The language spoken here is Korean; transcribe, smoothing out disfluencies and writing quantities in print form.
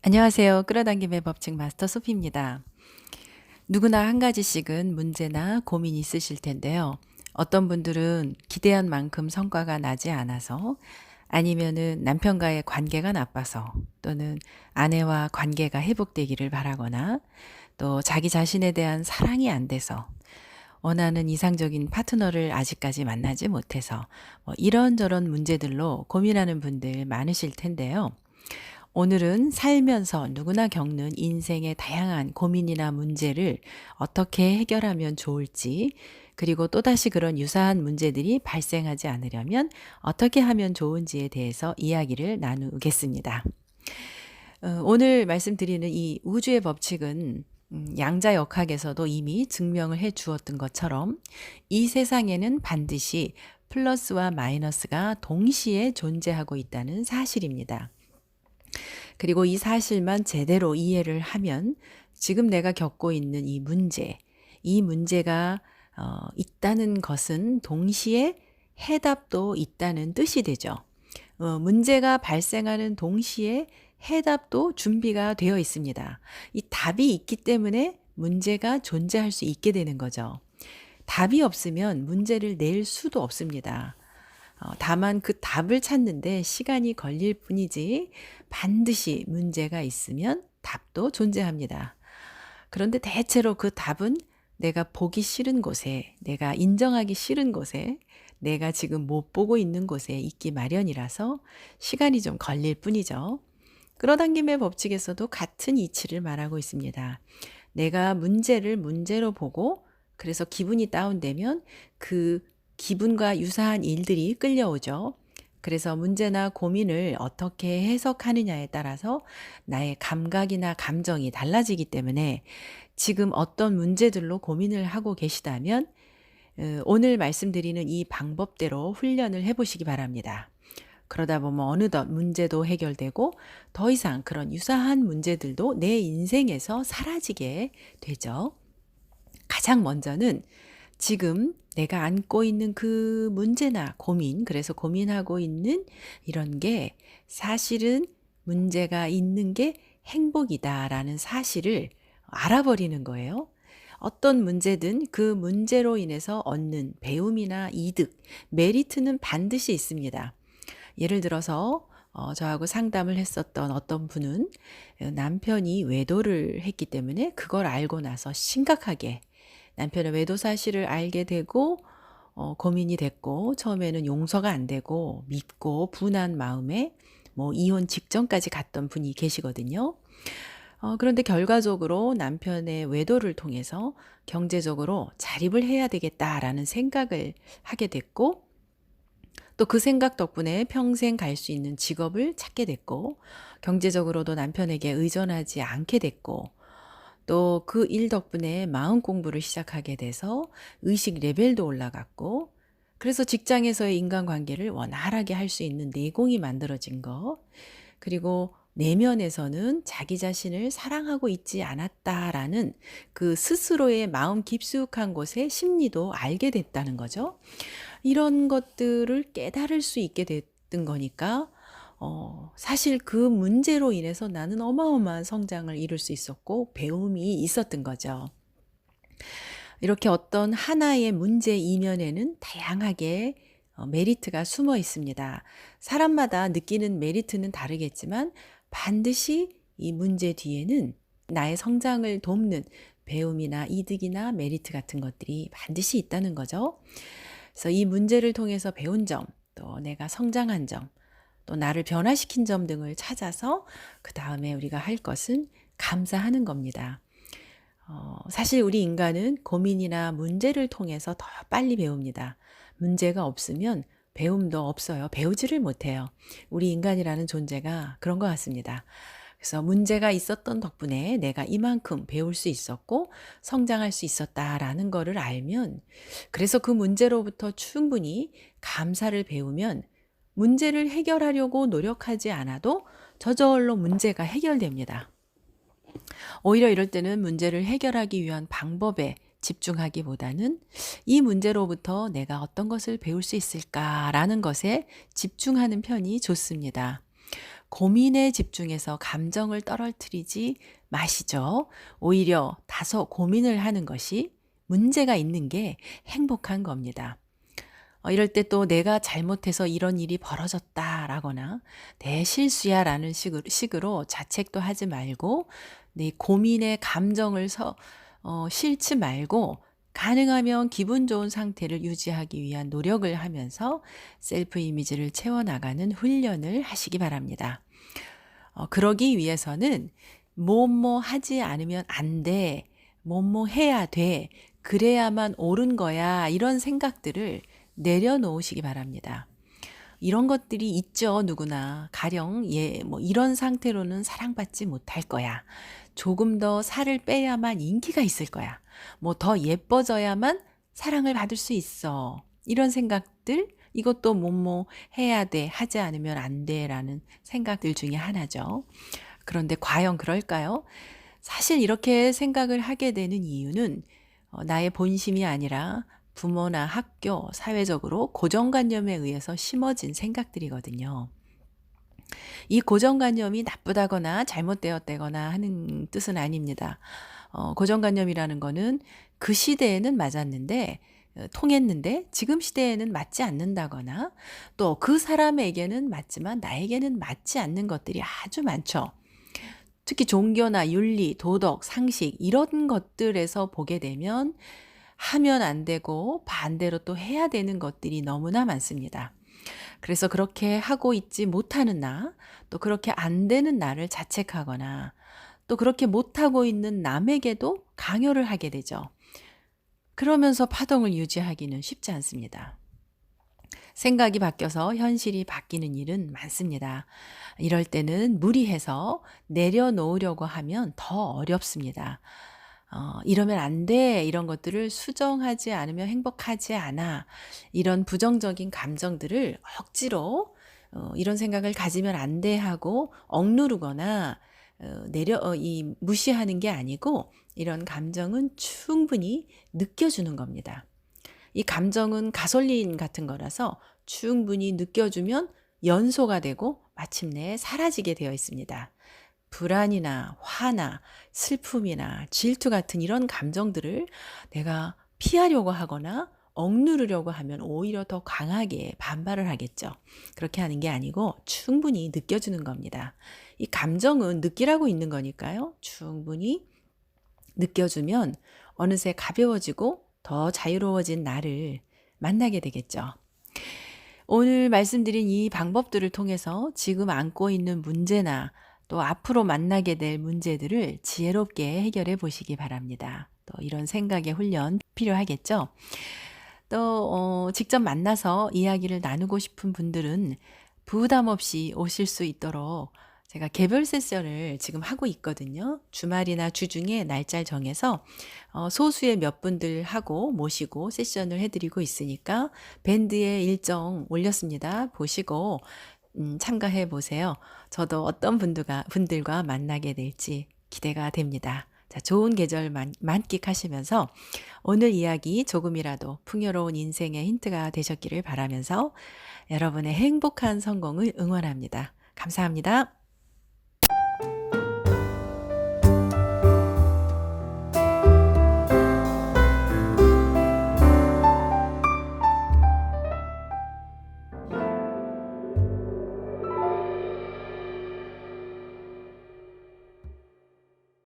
안녕하세요. 끌어당김의 법칙 마스터 소피입니다. 누구나 한 가지씩은 문제나 고민이 있으실 텐데요. 어떤 분들은 기대한 만큼 성과가 나지 않아서, 아니면은 남편과의 관계가 나빠서, 또는 아내와 관계가 회복되기를 바라거나, 또 자기 자신에 대한 사랑이 안 돼서, 원하는 이상적인 파트너를 아직까지 만나지 못해서, 이런저런 문제들로 고민하는 분들 많으실 텐데요. 오늘은 살면서 누구나 겪는 인생의 다양한 고민이나 문제를 어떻게 해결하면 좋을지, 그리고 또다시 그런 유사한 문제들이 발생하지 않으려면 어떻게 하면 좋은지에 대해서 이야기를 나누겠습니다. 오늘 말씀드리는 이 우주의 법칙은 양자역학에서도 이미 증명을 해 주었던 것처럼 이 세상에는 반드시 플러스와 마이너스가 동시에 존재하고 있다는 사실입니다. 그리고 이 사실만 제대로 이해를 하면 지금 내가 겪고 있는 이 문제가 있다는 것은 동시에 해답도 있다는 뜻이 되죠. 문제가 발생하는 동시에 해답도 준비가 되어 있습니다. 이 답이 있기 때문에 문제가 존재할 수 있게 되는 거죠. 답이 없으면 문제를 낼 수도 없습니다. 다만 그 답을 찾는데 시간이 걸릴 뿐이지 반드시 문제가 있으면 답도 존재합니다. 그런데 대체로 그 답은 내가 보기 싫은 곳에, 내가 인정하기 싫은 곳에, 내가 지금 못 보고 있는 곳에 있기 마련이라서 시간이 좀 걸릴 뿐이죠. 끌어당김의 법칙에서도 같은 이치를 말하고 있습니다. 내가 문제를 문제로 보고 그래서 기분이 다운되면 그 기분과 유사한 일들이 끌려오죠. 그래서 문제나 고민을 어떻게 해석하느냐에 따라서 나의 감각이나 감정이 달라지기 때문에 지금 어떤 문제들로 고민을 하고 계시다면 오늘 말씀드리는 이 방법대로 훈련을 해보시기 바랍니다. 그러다 보면 어느덧 문제도 해결되고 더 이상 그런 유사한 문제들도 내 인생에서 사라지게 되죠. 가장 먼저는 지금 내가 안고 있는 그 문제나 고민, 그래서 고민하고 있는 이런 게 사실은 문제가 있는 게 행복이다라는 사실을 알아버리는 거예요. 어떤 문제든 그 문제로 인해서 얻는 배움이나 이득, 메리트는 반드시 있습니다. 예를 들어서 저하고 상담을 했었던 어떤 분은 남편이 외도를 했기 때문에 그걸 알고 나서 심각하게 남편의 외도 사실을 알게 되고 고민이 됐고 처음에는 용서가 안 되고 밉고 분한 마음에 이혼 직전까지 갔던 분이 계시거든요. 그런데 결과적으로 남편의 외도를 통해서 경제적으로 자립을 해야 되겠다라는 생각을 하게 됐고 또 그 생각 덕분에 평생 갈 수 있는 직업을 찾게 됐고 경제적으로도 남편에게 의존하지 않게 됐고 또 그 일 덕분에 마음 공부를 시작하게 돼서 의식 레벨도 올라갔고 그래서 직장에서의 인간관계를 원활하게 할 수 있는 내공이 만들어진 거 그리고 내면에서는 자기 자신을 사랑하고 있지 않았다라는 그 스스로의 마음 깊숙한 곳의 심리도 알게 됐다는 거죠. 이런 것들을 깨달을 수 있게 됐던 거니까 사실 그 문제로 인해서 나는 어마어마한 성장을 이룰 수 있었고 배움이 있었던 거죠. 이렇게 어떤 하나의 문제 이면에는 다양하게 메리트가 숨어 있습니다. 사람마다 느끼는 메리트는 다르겠지만 반드시 이 문제 뒤에는 나의 성장을 돕는 배움이나 이득이나 메리트 같은 것들이 반드시 있다는 거죠. 그래서 이 문제를 통해서 배운 점, 또 내가 성장한 점, 또 나를 변화시킨 점 등을 찾아서 그 다음에 우리가 할 것은 감사하는 겁니다. 사실 우리 인간은 고민이나 문제를 통해서 더 빨리 배웁니다. 문제가 없으면 배움도 없어요. 배우지를 못해요. 우리 인간이라는 존재가 그런 것 같습니다. 그래서 문제가 있었던 덕분에 내가 이만큼 배울 수 있었고 성장할 수 있었다라는 거를 알면 그래서 그 문제로부터 충분히 감사를 배우면 문제를 해결하려고 노력하지 않아도 저절로 문제가 해결됩니다. 오히려 이럴 때는 문제를 해결하기 위한 방법에 집중하기보다는 이 문제로부터 내가 어떤 것을 배울 수 있을까라는 것에 집중하는 편이 좋습니다. 고민에 집중해서 감정을 떨어뜨리지 마시죠. 오히려 다소 고민을 하는 것이 문제가 있는 게 행복한 겁니다. 이럴 때 또 내가 잘못해서 이런 일이 벌어졌다라거나 내 실수야라는 식으로 자책도 하지 말고 내 고민의 감정을 싫지 말고 가능하면 기분 좋은 상태를 유지하기 위한 노력을 하면서 셀프 이미지를 채워나가는 훈련을 하시기 바랍니다. 그러기 위해서는 뭐뭐 하지 않으면 안 돼. 뭐뭐 해야 돼. 그래야만 옳은 거야. 이런 생각들을 내려놓으시기 바랍니다. 이런 것들이 있죠, 누구나. 가령, 뭐 이런 상태로는 사랑받지 못할 거야. 조금 더 살을 빼야만 인기가 있을 거야. 뭐 더 예뻐져야만 사랑을 받을 수 있어. 이런 생각들, 이것도 뭐뭐 해야 돼, 하지 않으면 안 돼라는 생각들 중에 하나죠. 그런데 과연 그럴까요? 사실 이렇게 생각을 하게 되는 이유는 나의 본심이 아니라 부모나 학교, 사회적으로 고정관념에 의해서 심어진 생각들이거든요. 이 고정관념이 나쁘다거나 잘못되었다거나 하는 뜻은 아닙니다. 고정관념이라는 거는 그 시대에는 맞았는데, 통했는데 지금 시대에는 맞지 않는다거나 또 그 사람에게는 맞지만 나에게는 맞지 않는 것들이 아주 많죠. 특히 종교나 윤리, 도덕, 상식 이런 것들에서 보게 되면 하면 안 되고 반대로 또 해야 되는 것들이 너무나 많습니다. 그래서 그렇게 하고 있지 못하는 나, 또 그렇게 안 되는 나를 자책하거나 또 그렇게 못하고 있는 남에게도 강요를 하게 되죠. 그러면서 파동을 유지하기는 쉽지 않습니다. 생각이 바뀌어서 현실이 바뀌는 일은 많습니다. 이럴 때는 무리해서 내려놓으려고 하면 더 어렵습니다. 이러면 안 돼. 이런 것들을 수정하지 않으면 행복하지 않아. 이런 부정적인 감정들을 억지로 이런 생각을 가지면 안 돼 하고 억누르거나 무시하는 게 아니고 이런 감정은 충분히 느껴주는 겁니다. 이 감정은 가솔린 같은 거라서 충분히 느껴주면 연소가 되고 마침내 사라지게 되어 있습니다. 불안이나 화나 슬픔이나 질투 같은 이런 감정들을 내가 피하려고 하거나 억누르려고 하면 오히려 더 강하게 반발을 하겠죠. 그렇게 하는 게 아니고 충분히 느껴주는 겁니다. 이 감정은 느끼라고 있는 거니까요. 충분히 느껴주면 어느새 가벼워지고 더 자유로워진 나를 만나게 되겠죠. 오늘 말씀드린 이 방법들을 통해서 지금 안고 있는 문제나 또 앞으로 만나게 될 문제들을 지혜롭게 해결해 보시기 바랍니다. 또 이런 생각의 훈련 필요하겠죠. 또 직접 만나서 이야기를 나누고 싶은 분들은 부담 없이 오실 수 있도록 제가 개별 세션을 지금 하고 있거든요. 주말이나 주중에 날짜를 정해서 소수의 몇 분들 하고 모시고 세션을 해드리고 있으니까 밴드에 일정 올렸습니다. 보시고 참가해 보세요. 저도 어떤 분들과 만나게 될지 기대가 됩니다. 자, 좋은 계절 만끽하시면서 오늘 이야기 조금이라도 풍요로운 인생의 힌트가 되셨기를 바라면서 여러분의 행복한 성공을 응원합니다. 감사합니다.